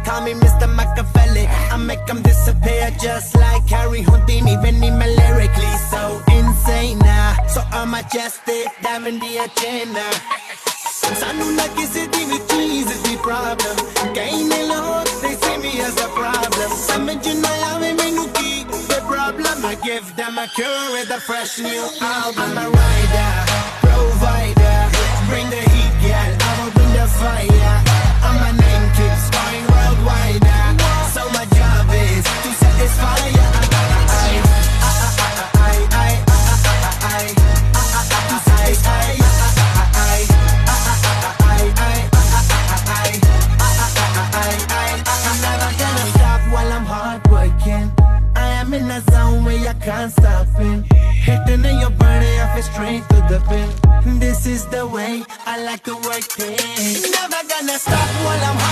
Call me Mr. Machiavelli. I make them disappear just like Harry Houdini. Veni me lyrically so insane now. So I'm majestic, diamond the agenda. Sanu na kisi di vi cheese is the problem. Kahin log, they see me as a problem. Samajh na aave mainu ki the problem. I give them a cure with a fresh new album. I'm a rider, provider. Bring the heat, girl, I will bring the fire. And my name keeps going worldwide. So my job is to satisfy ya. In a zone where you can't stop it. Hitting in your body, I feel straight to the pin. This is the way I like to work it. Never gonna stop while I'm hot.